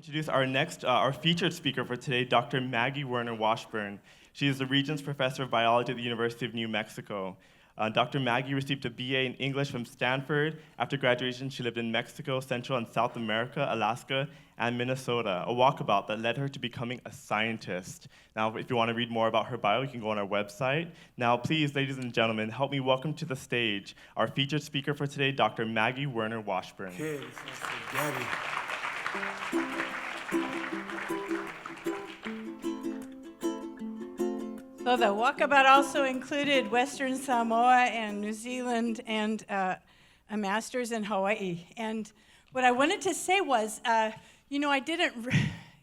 Introduce our featured speaker for today, Dr. Maggie Werner-Washburne. She is the Regent's Professor of Biology at the University of New Mexico. Dr. Maggie received a BA in English from Stanford. After graduation, she lived in Mexico, Central and South America, Alaska, and Minnesota, a walkabout that led her to becoming a scientist. Now, if you want to read more about her bio, you can go on our website. Now, please, ladies and gentlemen, help me welcome to the stage our featured speaker for today, Dr. Maggie Werner-Washburne. Okay, Gabby. So the walkabout also included Western Samoa and New Zealand and a master's in Hawaii. And what I wanted to say was, I didn't,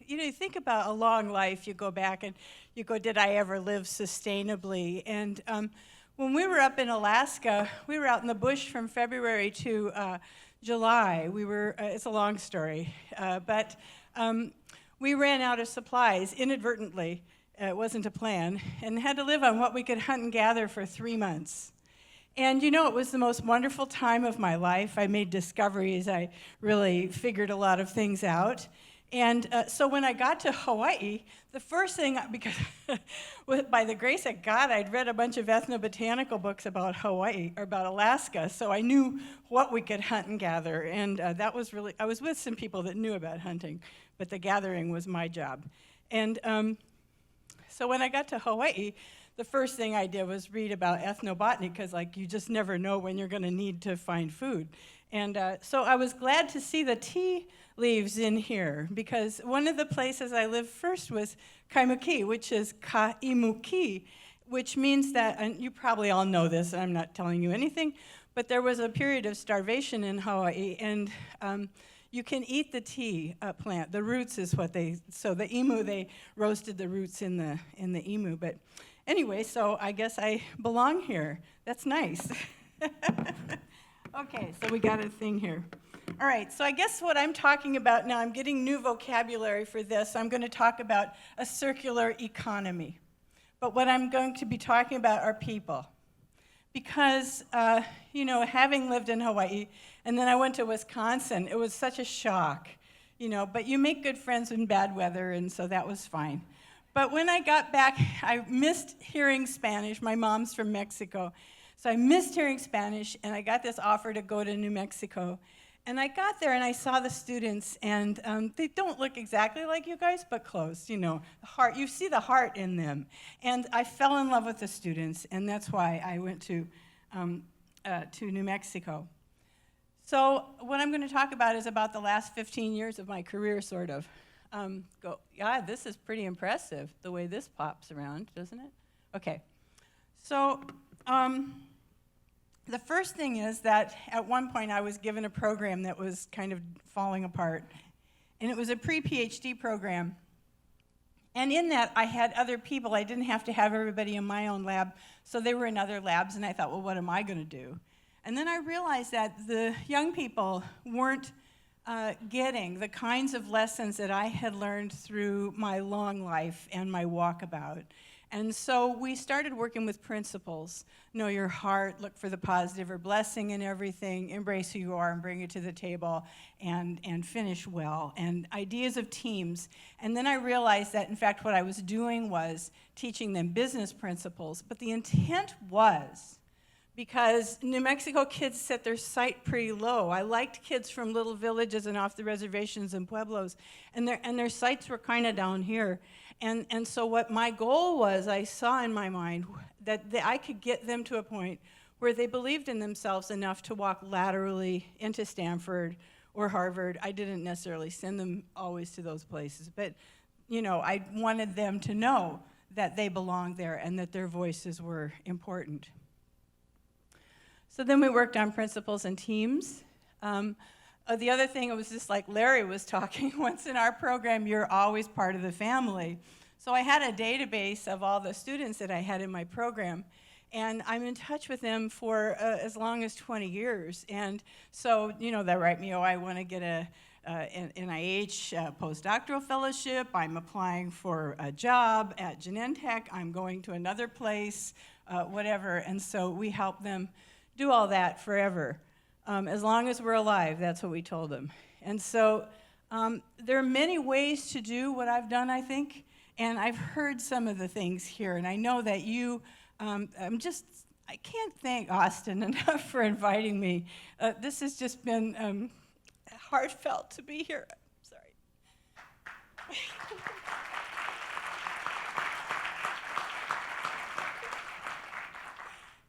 you think about a long life, you go back and you go, did I ever live sustainably? And when we were up in Alaska, we were out in the bush from February to July. It's a long story, but we ran out of supplies inadvertently. It wasn't a plan, and had to live on what we could hunt and gather for 3 months. And it was the most wonderful time of my life. I made discoveries. I really figured a lot of things out. And so when I got to Hawaii, the first thing, because by the grace of God, I'd read a bunch of ethnobotanical books about Hawaii, or about Alaska, so I knew what we could hunt and gather. And that was really, I was with some people that knew about hunting, but the gathering was my job. And so when I got to Hawaii, the first thing I did was read about ethnobotany, because you just never know when you're going to need to find food. And so I was glad to see the tea leaves in here, because one of the places I lived first was Kaimuki, which is Kaimuki, which means that, and you probably all know this, I'm not telling you anything, but there was a period of starvation in Hawaii, and you can eat the tea plant. The roots is what so the emu, they roasted the roots in the emu. But anyway, so I guess I belong here. That's nice. Okay, so we got a thing here. All right, so I guess what I'm talking about now, I'm getting new vocabulary for this. I'm going to talk about a circular economy. But what I'm going to be talking about are people. Because, having lived in Hawaii, and then I went to Wisconsin, it was such a shock, but you make good friends in bad weather, and so that was fine. But when I got back, I missed hearing Spanish. My mom's from Mexico, so I missed hearing Spanish, and I got this offer to go to New Mexico. And I got there, and I saw the students, and they don't look exactly like you guys, but close, the heart. You see the heart in them. And I fell in love with the students, and that's why I went to New Mexico. So what I'm going to talk about is about the last 15 years of my career, sort of. Yeah, this is pretty impressive, the way this pops around, doesn't it? Okay. So the first thing is that at one point I was given a program that was kind of falling apart, and it was a pre-PhD program. And in that, I had other people. I didn't have to have everybody in my own lab, so they were in other labs, and I thought, well, what am I going to do? And then I realized that the young people weren't getting the kinds of lessons that I had learned through my long life and my walkabout. And so we started working with principles. Know your heart, look for the positive or blessing in everything, embrace who you are and bring it to the table, and finish well, and ideas of teams. And then I realized that, in fact, what I was doing was teaching them business principles, but the intent was, because New Mexico kids set their sight pretty low. I liked kids from little villages and off the reservations and pueblos, and their sights were kind of down here. And so what my goal was, I saw in my mind that I could get them to a point where they believed in themselves enough to walk laterally into Stanford or Harvard. I didn't necessarily send them always to those places, but I wanted them to know that they belonged there and that their voices were important. So then we worked on principles and teams. The other thing, it was just like Larry was talking, once in our program, you're always part of the family. So I had a database of all the students that I had in my program, and I'm in touch with them for as long as 20 years. And so, they write me, I want to get an NIH postdoctoral fellowship, I'm applying for a job at Genentech, I'm going to another place, whatever. And so we help them do all that forever. As long as we're alive, that's what we told them. And so There are many ways to do what I've done, I think, and I've heard some of the things here, and I know that you, I can't thank Austin enough for inviting me. This has just been heartfelt to be here. Sorry.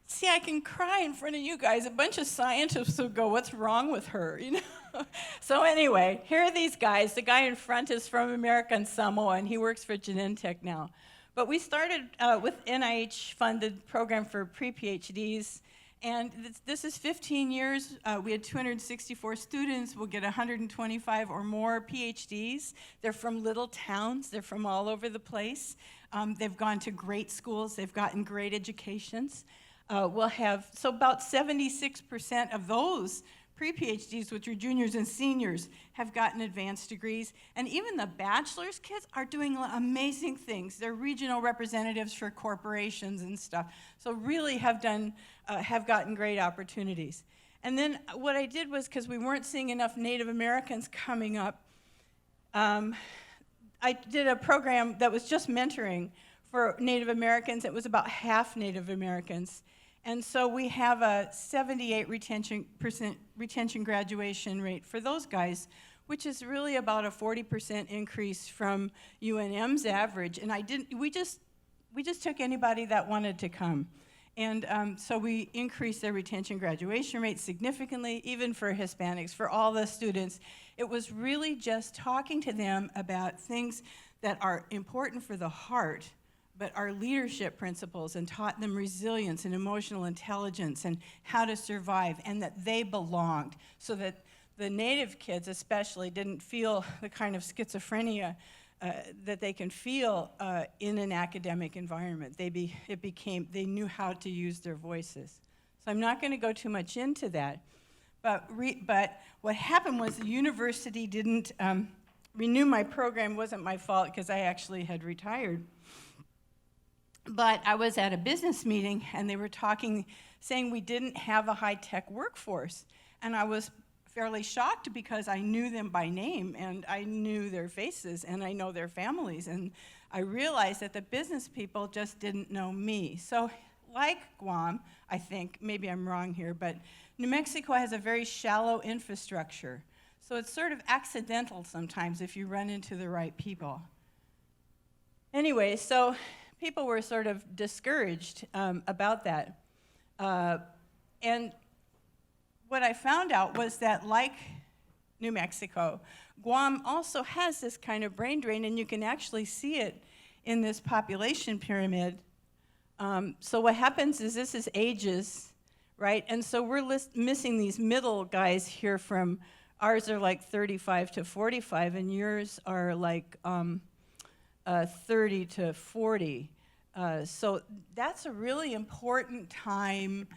See, I can cry in front of you guys. A bunch of scientists will go, "What's wrong with her?" You know. So anyway, here are these guys. The guy in front is from American Samoa, and he works for Genentech now. But we started with NIH-funded program for pre-PhDs, and this is 15 years. We had 264 students. We'll get 125 or more PhDs. They're from little towns. They're from all over the place. They've gone to great schools. They've gotten great educations. We'll have, so about 76% of those pre-PhDs, which are juniors and seniors, have gotten advanced degrees. And even the bachelor's kids are doing amazing things. They're regional representatives for corporations and stuff. So really have gotten great opportunities. And then what I did was, because we weren't seeing enough Native Americans coming up, I did a program that was just mentoring for Native Americans. It was about half Native Americans. And so we have a 78% retention graduation rate for those guys, which is really about a 40% increase from UNM's average. And we just took anybody that wanted to come. And so we increased their retention graduation rate significantly, even for Hispanics, for all the students. It was really just talking to them about things that are important for the heart, but our leadership principles, and taught them resilience and emotional intelligence and how to survive, and that they belonged, so that the Native kids especially didn't feel the kind of schizophrenia that they can feel in an academic environment. They knew how to use their voices. So I'm not going to go too much into that, but what happened was the university didn't renew my program. It wasn't my fault, because I actually had retired. But I was at a business meeting, and they were saying we didn't have a high-tech workforce. And I was fairly shocked, because I knew them by name, and I knew their faces, and I know their families. And I realized that the business people just didn't know me. So like Guam, I think, maybe I'm wrong here, but New Mexico has a very shallow infrastructure. So it's sort of accidental sometimes if you run into the right people. Anyway, so people were sort of discouraged about that. And what I found out was that, like New Mexico, Guam also has this kind of brain drain, and you can actually see it in this population pyramid. So what happens is, this is ages, right? And so we're missing these middle guys here from, ours are like 35 to 45, and yours are like 30 to 40. So that's a really important time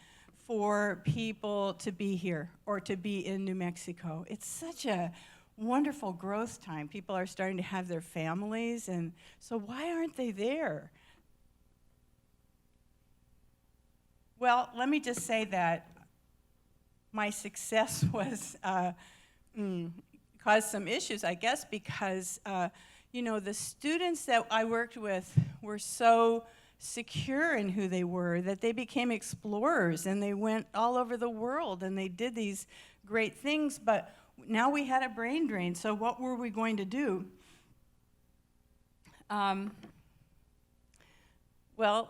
for people to be here, or to be in New Mexico. It's such a wonderful growth time. People are starting to have their families, and so why aren't they there? Well, let me just say that my success was caused some issues, I guess, because the students that I worked with were so secure in who they were that they became explorers, and they went all over the world, and they did these great things. But now we had a brain drain, so what were we going to do? Well,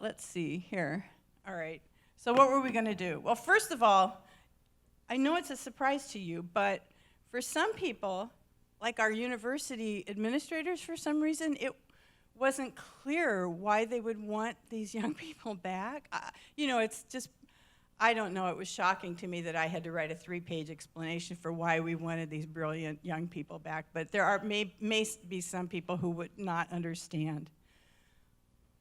let's see here. All right. So what were we going to do? Well, first of all, I know it's a surprise to you, but for some people, like our university administrators, for some reason, it wasn't clear why they would want these young people back. It's just, I don't know, it was shocking to me that I had to write a 3-page explanation for why we wanted these brilliant young people back, but there may be some people who would not understand.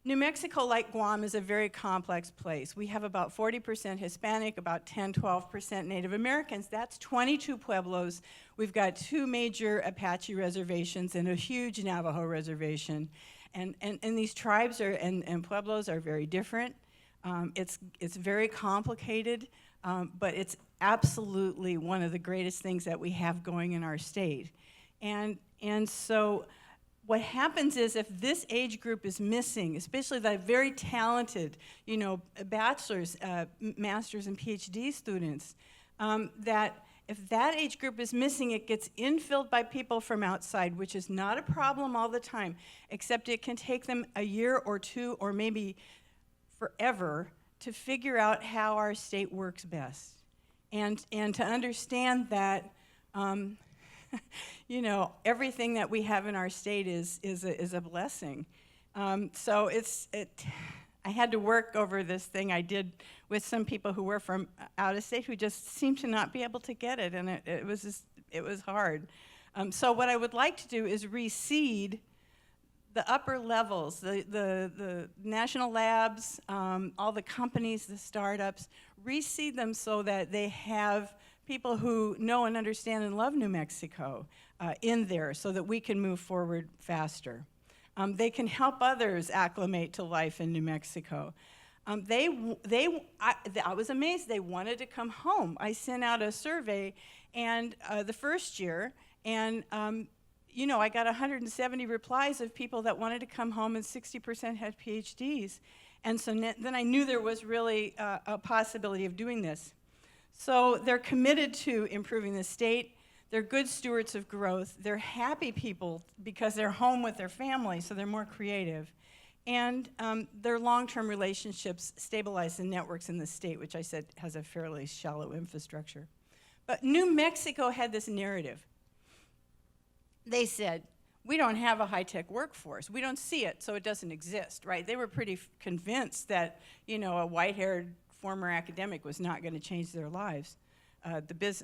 New Mexico, like Guam, is a very complex place. We have about 40% Hispanic, about 10-12% Native Americans. That's 22 pueblos. We've got 2 major Apache reservations and a huge Navajo reservation. And these tribes and pueblos are very different. It's very complicated, but it's absolutely one of the greatest things that we have going in our state. And so what happens is if this age group is missing, especially the very talented, bachelor's, master's, and PhD students, that if that age group is missing, it gets infilled by people from outside, which is not a problem all the time, except it can take them a year or two or maybe forever to figure out how our state works best. And to understand that everything that we have in our state is a blessing. So I had to work over this thing I did with some people who were from out of state who just seemed to not be able to get it, and it was hard. So what I would like to do is reseed the upper levels, the national labs, all the companies, the startups, reseed them so that they have people who know and understand and love New Mexico in there so that we can move forward faster. They can help others acclimate to life in New Mexico. I was amazed. They wanted to come home. I sent out a survey and the first year, and I got 170 replies of people that wanted to come home, and 60% had PhDs. And so then I knew there was really a possibility of doing this. So they're committed to improving the state. They're good stewards of growth. They're happy people because they're home with their family, so they're more creative. And their long-term relationships stabilize the networks in the state, which I said has a fairly shallow infrastructure. But New Mexico had this narrative. They said, we don't have a high-tech workforce. We don't see it, so it doesn't exist, right? They were pretty convinced that, a white-haired former academic was not going to change their lives,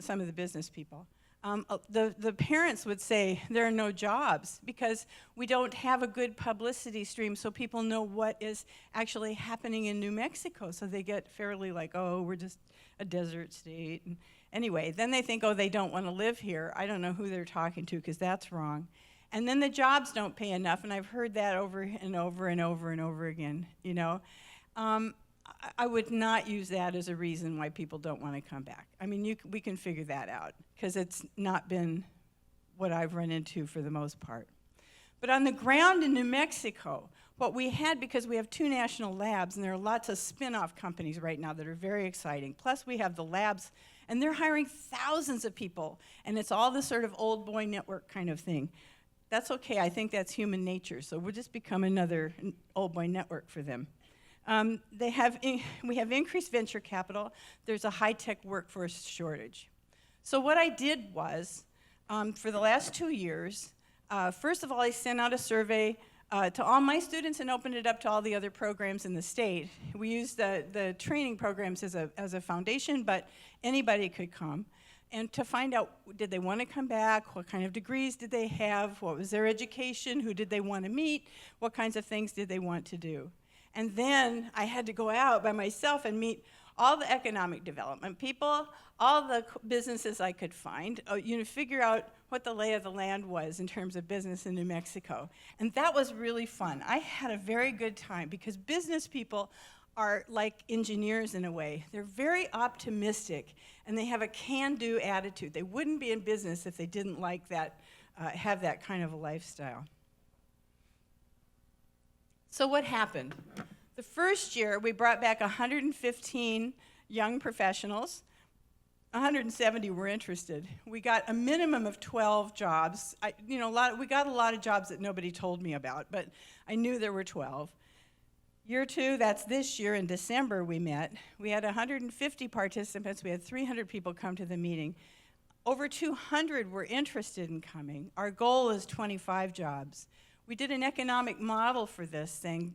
some of the business people. The parents would say there are no jobs because we don't have a good publicity stream so people know what is actually happening in New Mexico. So they get fairly like, oh, we're just a desert state. And anyway, then they think, oh, they don't want to live here. I don't know who they're talking to because that's wrong. And then the jobs don't pay enough, and I've heard that over and over and over and over again, I would not use that as a reason why people don't want to come back. I mean, we can figure that out, because it's not been what I've run into for the most part. But on the ground in New Mexico, what we had, because we have 2 national labs, and there are lots of spin-off companies right now that are very exciting, plus we have the labs, and they're hiring thousands of people, and it's all this sort of old boy network kind of thing. That's okay, I think that's human nature, so we'll just become another old boy network for them. We have increased venture capital. There's a high-tech workforce shortage. So what I did was, for the last 2 years, first of all, I sent out a survey to all my students and opened it up to all the other programs in the state. We used the training programs as a foundation, but anybody could come. And to find out, did they want to come back? What kind of degrees did they have? What was their education? Who did they want to meet? What kinds of things did they want to do? And then I had to go out by myself and meet all the economic development people, all the businesses I could find, figure out what the lay of the land was in terms of business in New Mexico. And that was really fun. I had a very good time because business people are like engineers in a way. They're very optimistic and they have a can-do attitude. They wouldn't be in business if they didn't like that, have that kind of a lifestyle. So what happened? The first year, we brought back 115 young professionals. 170 were interested. We got a minimum of 12 jobs. We got a lot of jobs that nobody told me about, but I knew there were 12. Year 2, that's this year, in December we met. We had 150 participants. We had 300 people come to the meeting. Over 200 were interested in coming. Our goal is 25 jobs. We did an economic model for this thing,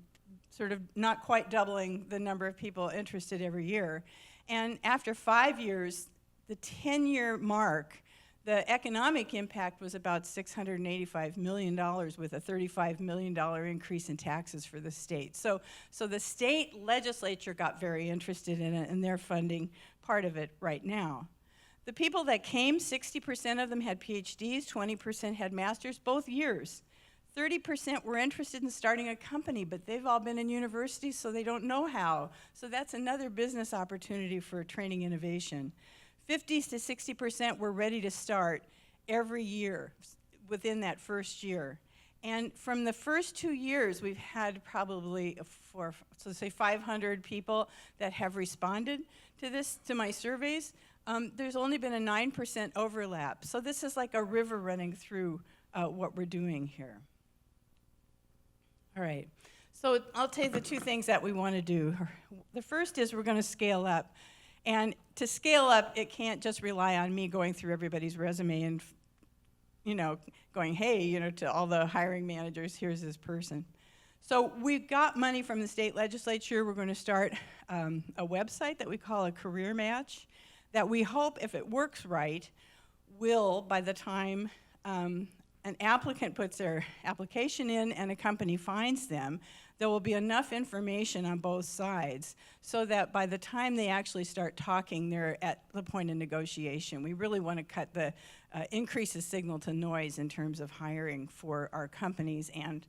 sort of not quite doubling the number of people interested every year. And after 5 years, the 10-year mark, the economic impact was about $685 million with a $35 million increase in taxes for the state. So the state legislature got very interested in it, and they're funding part of it right now. The people that came, 60% of them had PhDs, 20% had masters, both years. 30% were interested in starting a company, but they've all been in universities, so they don't know how. So that's another business opportunity for training innovation. 50 to 60% were ready to start every year. within that first year. And from the first 2 years, we've had probably 500 people that have responded to this, to my surveys. There's only been a 9% overlap. So this is like a river running through what we're doing here. All right, so I'll tell you the two things that we want to do. The first is we're going to scale up. And to scale up, it can't just rely on me going through everybody's resume and going, hey, to all the hiring managers, here's this person. So we've got money from the state legislature. We're going to start a website that we call a career match that we hope, if it works right, will, by the time an applicant puts their application in and a company finds them, there will be enough information on both sides so that by the time they actually start talking, they're at the point of negotiation. We really want to cut the increase the signal to noise in terms of hiring for our companies and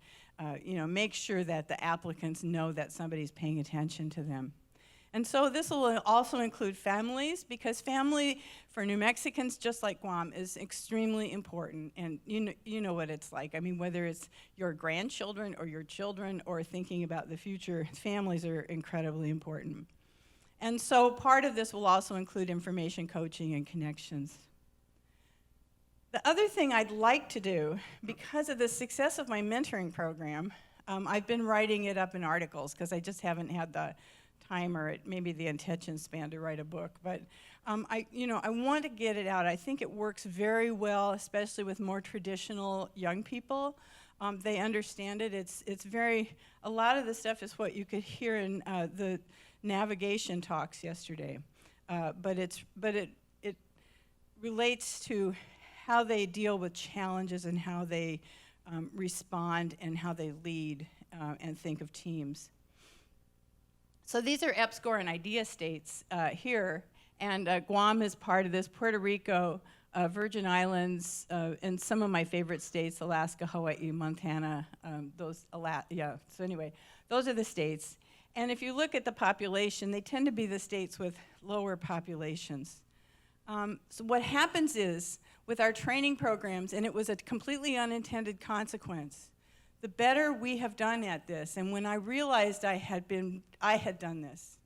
make sure that the applicants know that somebody's paying attention to them. And so this will also include families, because family for New Mexicans, just like Guam, is extremely important. And you know what it's like. I mean, whether it's your grandchildren or your children or thinking about the future, families are incredibly important. And so part of this will also include information coaching and connections. The other thing I'd like to do, because of the success of my mentoring program, I've been writing it up in articles because I just haven't had the time or maybe the attention span to write a book. But I want to get it out. I think it works very well, especially with more traditional young people. They understand it. It's a lot of the stuff is what you could hear in the navigation talks yesterday. But it relates to how they deal with challenges and how they respond and how they lead and think of teams. So these are EPSCoR and IDEA states here, and Guam is part of this, Puerto Rico, Virgin Islands, and some of my favorite states, Alaska, Hawaii, Montana, so anyway, those are the states. And if you look at the population, they tend to be the states with lower populations. So what happens is, with our training programs, and it was a completely unintended consequence, the better we have done at this, and when I realized I had done this,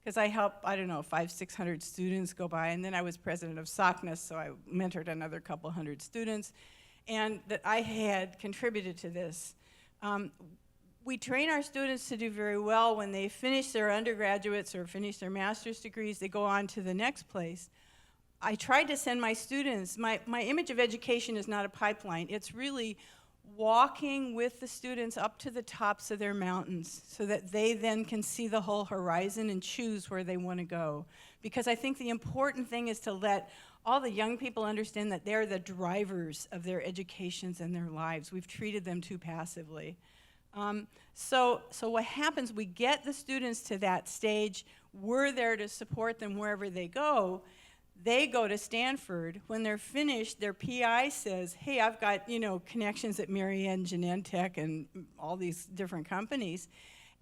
because I helped, 500-600 students go by, and then I was president of SOCNUS, so I mentored another couple hundred students, and that I had contributed to this. We train our students to do very well. When they finish their undergraduates or finish their master's degrees, they go on to the next place. I tried to send my students, my image of education is not a pipeline, it's really walking with the students up to the tops of their mountains so that they then can see the whole horizon and choose where they want to go. Because I think the important thing is to let all the young people understand that they're the drivers of their educations and their lives. We've treated them too passively. So what happens, we get the students to that stage, we're there to support them wherever they go. They go to Stanford. When they're finished, their PI says, hey, I've got, connections at Marianne Genentech and all these different companies.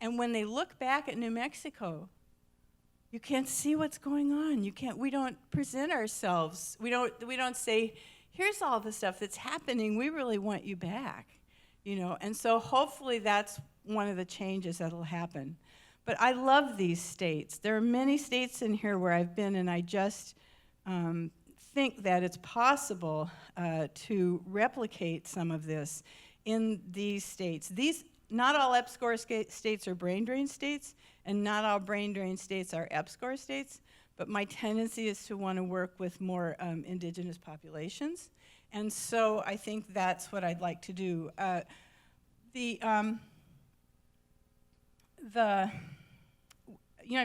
And when they look back at New Mexico, you can't see what's going on. We don't present ourselves. We don't say, here's all the stuff that's happening. We really want you back, And so hopefully that's one of the changes that'll happen. But I love these states. There are many states in here where I've been, and I just think that it's possible to replicate some of this in these states. Not all EPSCoR states are brain drain states, and not all brain drain states are EPSCoR states, but my tendency is to want to work with more indigenous populations, and so I think that's what I'd like to do. I've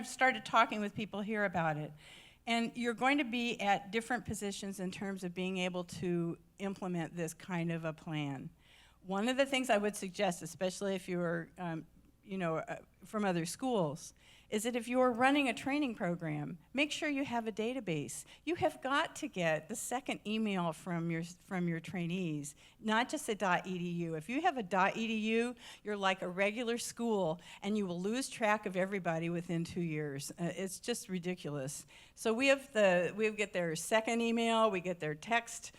started talking with people here about it. And you're going to be at different positions in terms of being able to implement this kind of a plan. One of the things I would suggest, especially if you're, from other schools, is that if you're running a training program, make sure you have a database. You have got to get the second email from your trainees, not just a .edu. If you have a .edu, you're like a regular school, and you will lose track of everybody within 2 years. It's just ridiculous. So we get their second email, we get their text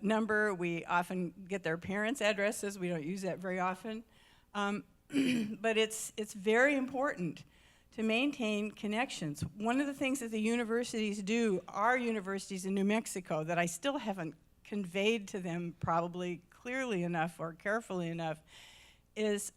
number. We often get their parents' addresses. We don't use that very often. But it's very important to maintain connections. One of the things that the universities do, our universities in New Mexico, that I still haven't conveyed to them probably clearly enough or carefully enough, is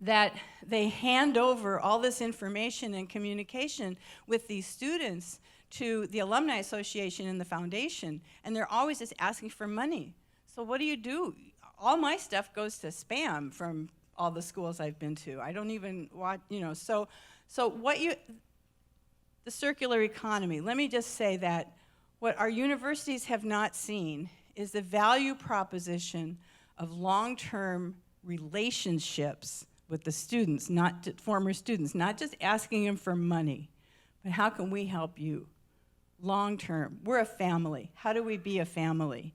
that they hand over all this information and communication with these students to the Alumni Association and the foundation, and they're always just asking for money. So what do? All my stuff goes to spam from all the schools I've been to. I don't even watch, so the circular economy, let me just say that what our universities have not seen is the value proposition of long-term relationships with the students, former students, not just asking them for money, but how can we help you long-term? We're a family. How do we be a family?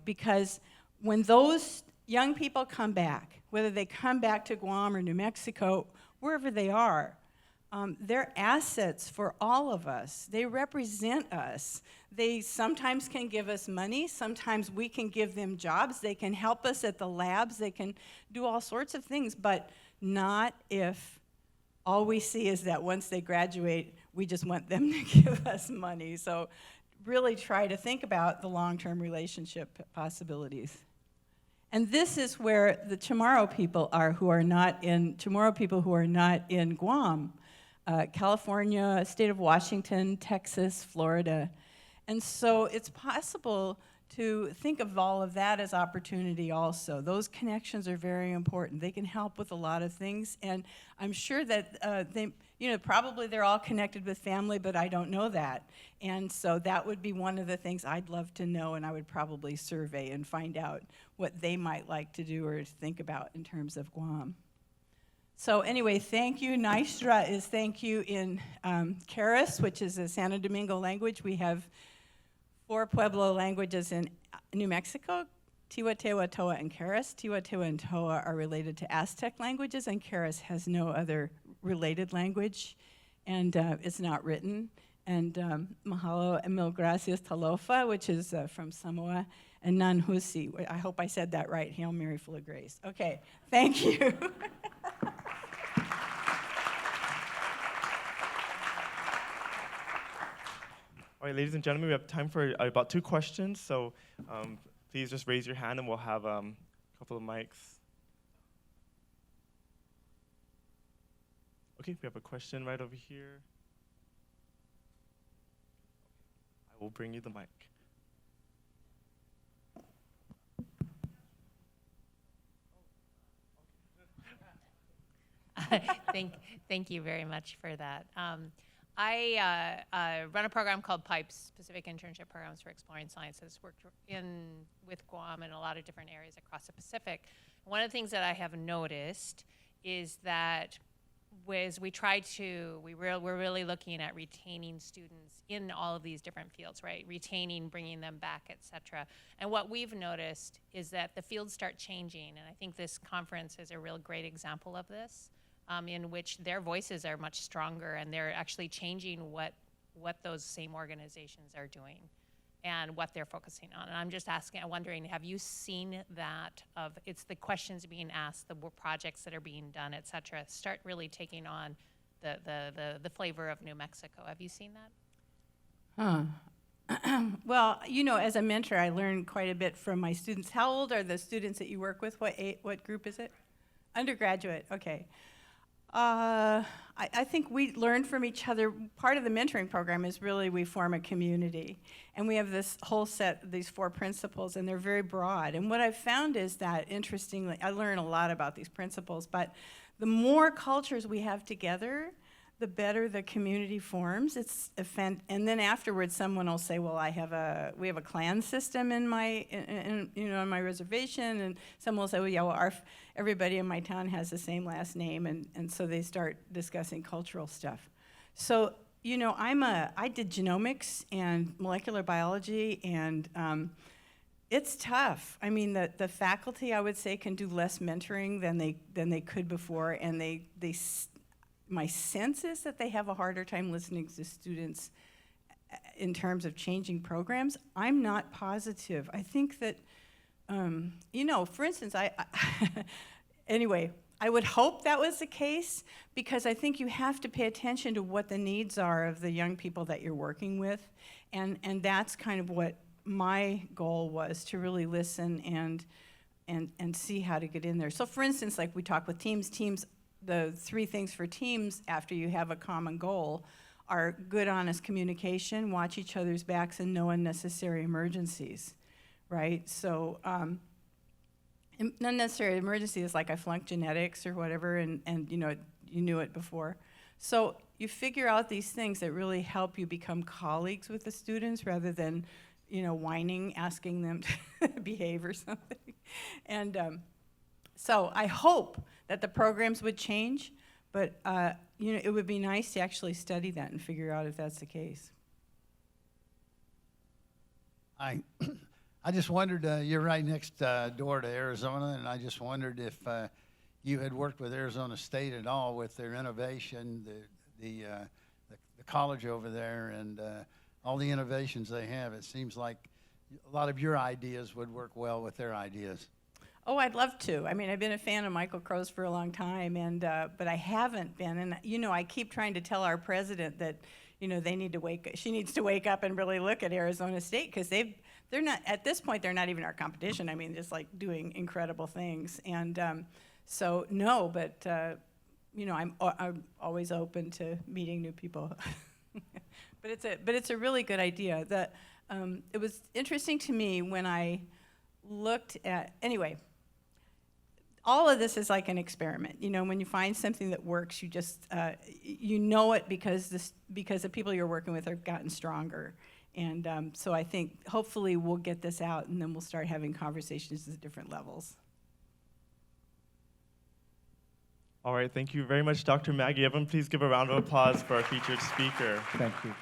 Because when those young people come back, whether they come back to Guam or New Mexico, wherever they are, they're assets for all of us. They represent us. They sometimes can give us money. Sometimes we can give them jobs. They can help us at the labs. They can do all sorts of things, but not if all we see is that once they graduate, we just want them to give us money. So really try to think about the long-term relationship possibilities. And this is where the Chamorro people are who are not in Guam. California, state of Washington, Texas, Florida. And so it's possible to think of all of that as opportunity also. Those connections are very important. They can help with a lot of things, and I'm sure that probably they're all connected with family, but I don't know that. And so that would be one of the things I'd love to know, and I would probably survey and find out what they might like to do or think about in terms of Guam. So anyway, thank you. Naistra is thank you in Keres, which is a Santo Domingo language. We have 4 Pueblo languages in New Mexico, Tiwa, Tewa, Toa, and Keres. Tiwa, Tewa, and Toa are related to Aztec languages, and Keres has no other related language, and it's not written. And Mahalo and Mil Gracias Talofa, which is from Samoa, and Nanhusi. I hope I said that right. Hail Mary, full of grace. Okay, thank you. All right, ladies and gentlemen, we have time for about 2 questions, so please just raise your hand and we'll have a couple of mics. Okay, we have a question right over here. I will bring you the mic. Thank you very much for that. I run a program called PIPES, Pacific Internship Programs for Exploring Sciences, worked with Guam in a lot of different areas across the Pacific. One of the things that I have noticed is that we're really looking at retaining students in all of these different fields, right? Retaining, bringing them back, et cetera. And what we've noticed is that the fields start changing, and I think this conference is a real great example of this. In which their voices are much stronger and they're actually changing what those same organizations are doing and what they're focusing on. And I'm just wondering, have you seen that it's the questions being asked, the projects that are being done, et cetera, start really taking on the flavor of New Mexico? Have you seen that? Well, as a mentor, I learned quite a bit from my students. How old are the students that you work with? What group is it? Undergraduate, okay. I think we learn from each other. Part of the mentoring program is really we form a community. And we have this whole set, these 4 principles, and they're very broad. And what I've found is that, interestingly, I learn a lot about these principles, but the more cultures we have together, the better the community forms. And then afterwards, someone will say, "Well, we have a clan system in my, on my reservation," and someone will say, "Well, yeah, well, everybody in my town has the same last name," and so they start discussing cultural stuff. So, I did genomics and molecular biology, and it's tough. I mean, the faculty, I would say, can do less mentoring than they could before, and my sense is that they have a harder time listening to students in terms of changing programs, I'm not positive. I think that, for instance, anyway, I would hope that was the case, because I think you have to pay attention to what the needs are of the young people that you're working with, and that's kind of what my goal was, to really listen and see how to get in there. So for instance, like we talk with teams, the 3 things for teams after you have a common goal are good, honest communication, watch each other's backs, and no unnecessary emergencies, right? So unnecessary emergency is like I flunked genetics or whatever, and you knew it before. So you figure out these things that really help you become colleagues with the students, rather than whining, asking them to behave or something. And so I hope that the programs would change, but it would be nice to actually study that and figure out if that's the case. I just wondered, you're right next door to Arizona, and I just wondered if you had worked with Arizona State at all with their innovation, the college over there, and all the innovations they have. It seems like a lot of your ideas would work well with their ideas. Oh, I'd love to. I mean, I've been a fan of Michael Crow's for a long time, and but I haven't been. And I keep trying to tell our president that they need to she needs to wake up and really look at Arizona State, because they're not, at this point, they're not even our competition. I mean, just like doing incredible things. And so no, but I'm always open to meeting new people. But it's a really good idea. That it was interesting to me when I looked at, anyway, all of this is like an experiment. When you find something that works, you just it because the people you're working with have gotten stronger. And so I think hopefully we'll get this out, and then we'll start having conversations at different levels. All right, thank you very much, Dr. Maggie. Everyone, please give a round of applause for our featured speaker. Thank you.